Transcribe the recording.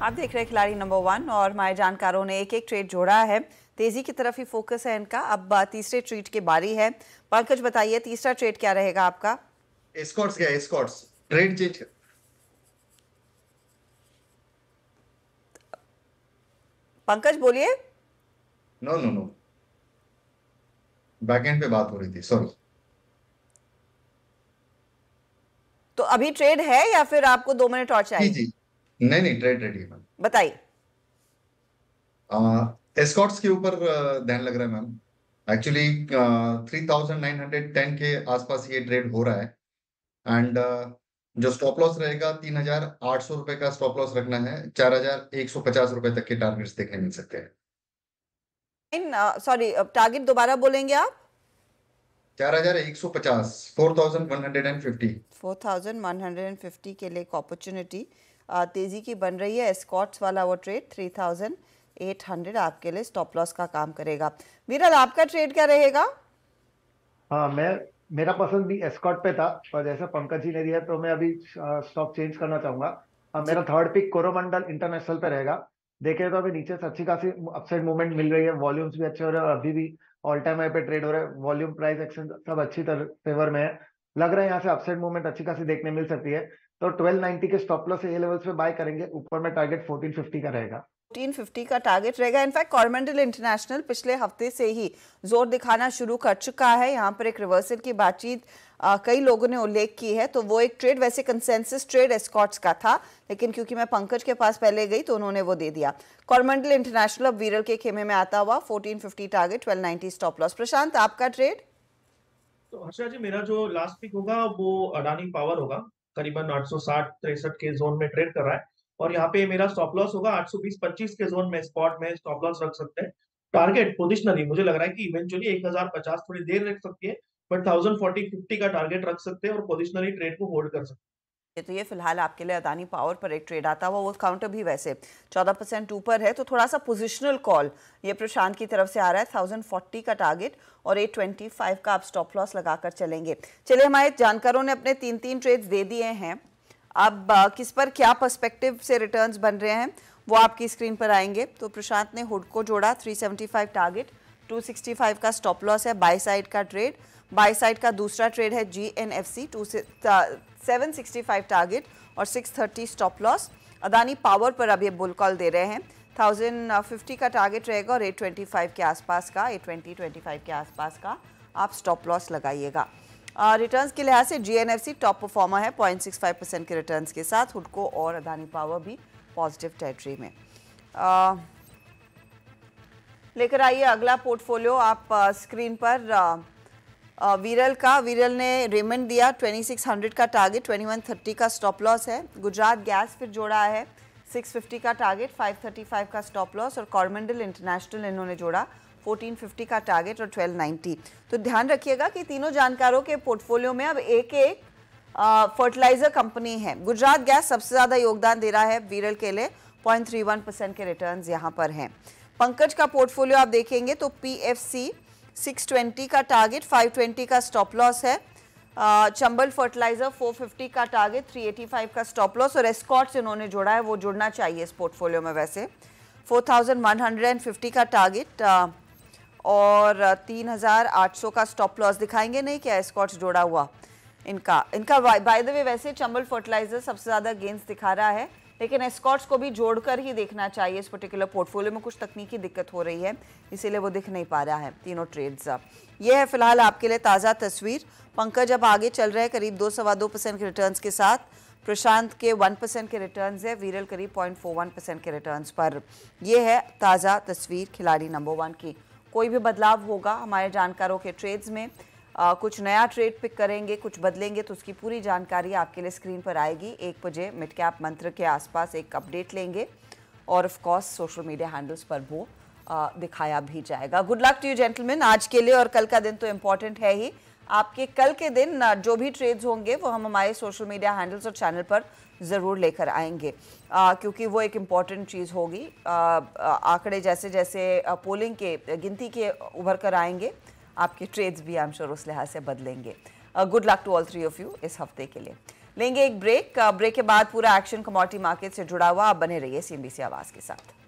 आप देख रहे हैं खिलाड़ी नंबर 1 और हमारे जानकारों ने एक एक ट्रेड जोड़ा है। तेजी की तरफ ही फोकस है इनका। अब तीसरे ट्रेड की बारी है। पंकज बताइए तीसरा ट्रेड क्या रहेगा आपका? एस्कॉर्ट्स क्या है? Escorts trade change. पंकज बोलिए। नो नो नो, बैकएंड पे बात हो रही थी, सॉरी। तो अभी ट्रेड है या फिर आपको 2 मिनट और जी चाहिए? जी, नहीं नहीं, ट्रेड रेडी है मैम। बताइए। एस्कॉर्ट्स के ऊपर ध्यान लग रहा है मैम। एक्चुअली 3910 के आसपास ये ट्रेड हो रहा है। एंड जो स्टॉप लॉस रहेगा, 3800 रुपए का स्टॉप लॉस रखना है। 4150 रुपए तक के टारगेट्स देखने मिल सकते हैं। सॉरी, टारगेट दोबारा बोलेंगे आप? 4150, 4150। 4150 के लिए एक अपॉर्चुनिटी तेजी की बन रही है। एस्कॉर्ट्स वाला वो ट्रेड 3800 आपके लिए स्टॉप लॉस का काम करेगा। विरल आपका ट्रेड क्या रहेगा? हाँ, मेरा पसंद भी एस्कॉर्ट पे था, पर जैसा पंकज जी ने दिया तो मैं अभी स्टॉक चेंज करना चाहूंगा। अब जी। मेरा थर्ड पिक कोरोमंडल इंटरनेशनल पे रहेगा। देखे तो अभी नीचे से अच्छी खासी अपसाइड मूवमेंट मिल रही है, वॉल्यूम्स भी अच्छे हो रहे हैं, अभी भी ऑल टाइम हाई पे ट्रेड हो रहा है। वॉल्यूम, प्राइस एक्शन सब अच्छी तरह फेवर में है। लग रहा है यहाँ से अपसाइड मूवमेंट अच्छी खासी देखने मिल सकती है। तो 1290 के स्टॉप लॉस से ये लेवल्स पे बाय करेंगे। ऊपर में टारगेट 1450 का रहेगा। 1450 का टारगेट रहेगा। इनफैक्ट कॉरमेंडल इंटरनेशनल पिछले हफ्ते से ही जोर दिखाना शुरू कर चुका है। यहाँ पर एक रिवर्सल की बातचीत कई लोगों ने उल्लेख की है। तो वो एक ट्रेड वैसे कंसेंसस ट्रेड एस्कॉर्ट्स का था, लेकिन क्योंकि मैं पंकज के पास पहले गई तो उन्होंने वो दे दिया। कॉरमेंडल इंटरनेशनल अब विरल के खेमे में आता हुआ 1450 टारगेट, 1290 स्टॉप लॉस। प्रशांत आपका ट्रेड? तो हर्षा जी, मेरा जो लास्ट पिक होगा वो अडानी पावर होगा। करीबन 860-63 के जोन में ट्रेड कर रहा है और यहाँ पे मेरा स्टॉप लॉस होगा 820-25 के जोन में। स्पॉट में स्टॉप लॉस रख सकते हैं। टारगेट पोजिशनली मुझे लग रहा है कि इवेंचुअली 1050 थोड़ी देर रख सकती है, बट 1040-50 का टारगेट रख सकते हैं और पोजिशनली ट्रेड को होल्ड कर सकते हैं। तो ये फिलहाल आपके लिए अदानी पावर पर एक ट्रेड आता हुआ। वो काउंटर भी वैसे 14% ऊपर है, तो थोड़ा सा पोजिशनल कॉल ये प्रशांत की तरफ से आ रहा है। 1040 का टारगेट और 825 का आप स्टॉप लॉस लगाकर चलेंगे। चलिए, हमारे जानकारों ने अपने 3 ट्रेड्स दे दिए हैं। अब किस पर क्या पर्सपेक्टिव से रिटर्न्स बन रहे हैं वो आपकी स्क्रीन पर आएंगे। तो प्रशांत ने हुड को जोड़ा, 375 टारगेट, 265 का स्टॉप लॉस है। बाय साइड का ट्रेड, बाय साइड का दूसरा ट्रेड है GNFC, 765 टारगेट और 630 स्टॉप लॉस। अदानी पावर पर अब ये बुल कॉल दे रहे हैं। 1050 का टारगेट रहेगा और 825 के आसपास का, 820-25 के आसपास का आप स्टॉप लॉस लगाइएगा। रिटर्न्स के लिहाज से GNFC टॉप परफॉर्मर है 0.65% के रिटर्न्स के साथ। हुडको और अदानी पावर भी पॉजिटिव टेरिटरी में। लेकर आइए अगला पोर्टफोलियो आप स्क्रीन पर। विरल ने रेमंड दिया, 2600 का टारगेट, 2130 का स्टॉप लॉस है। गुजरात गैस फिर जोड़ा है, 650 का टारगेट, 535 का स्टॉप लॉस। और कॉरमेंडल इंटरनेशनल इन्होंने जोड़ा, 1450 का टारगेट और 1290। तो ध्यान रखिएगा कि तीनों जानकारों के पोर्टफोलियो में अब एक एक फर्टिलाइजर कंपनी है। गुजरात गैस सबसे ज़्यादा योगदान दे रहा है विरल के लिए, 0.31% के रिटर्न्स यहाँ पर हैं। पंकज का पोर्टफोलियो आप देखेंगे तो PFC 620 का टारगेट, 520 का स्टॉप लॉस है। चंबल फर्टिलाइजर 450 का टारगेट, 385 का स्टॉप लॉस। और एस्कॉर्ट्स इन्होंने जोड़ा है, वो जुड़ना चाहिए इस पोर्टफोलियो में वैसे। 4150 का टारगेट और 3800 का स्टॉप लॉस। दिखाएंगे नहीं क्या एस्कॉर्ट्स जोड़ा हुआ इनका बाय द वे वैसे चंबल फर्टिलाइजर सबसे ज़्यादा गेंस दिखा रहा है, लेकिन एस्कॉर्ट्स को भी जोड़कर ही देखना चाहिए। इस पर्टिकुलर पोर्टफोलियो में कुछ तकनीकी दिक्कत हो रही है, इसीलिए वो दिख नहीं पा रहा है तीनों ट्रेड्स। ये है फिलहाल आपके लिए ताज़ा तस्वीर। पंकज अब आगे चल रहे हैं करीब 2-2.25% के रिटर्न्स के साथ। प्रशांत के 1% के रिटर्न्स है, विरल करीब 0.41% के रिटर्न्स पर। यह है ताज़ा तस्वीर खिलाड़ी नंबर 1 की। कोई भी बदलाव होगा हमारे जानकारों के ट्रेड्स में, कुछ नया ट्रेड पिक करेंगे, कुछ बदलेंगे, तो उसकी पूरी जानकारी आपके लिए स्क्रीन पर आएगी। 1 बजे मिड कैप मंत्र के आसपास एक अपडेट लेंगे और of course social media handles पर वो दिखाया भी जाएगा। Good luck to you gentleman आज के लिए। और कल का दिन तो इम्पॉर्टेंट है ही। आपके कल के दिन जो भी ट्रेड्स होंगे वो हम हमारे सोशल मीडिया हैंडल्स और चैनल पर ज़रूर लेकर आएंगे, क्योंकि वो एक इम्पॉर्टेंट चीज़ होगी। आंकड़े जैसे जैसे पोलिंग के गिनती के उभर कर आएंगे, आपके ट्रेड्स भी आई एम श्योर उस लिहाज से बदलेंगे। Good luck to all 3 of you इस हफ्ते के लिए। लेंगे एक ब्रेक के बाद पूरा एक्शन कमोडिटी मार्केट से जुड़ा हुआ। आप बने रहिए CNBC आवाज के साथ।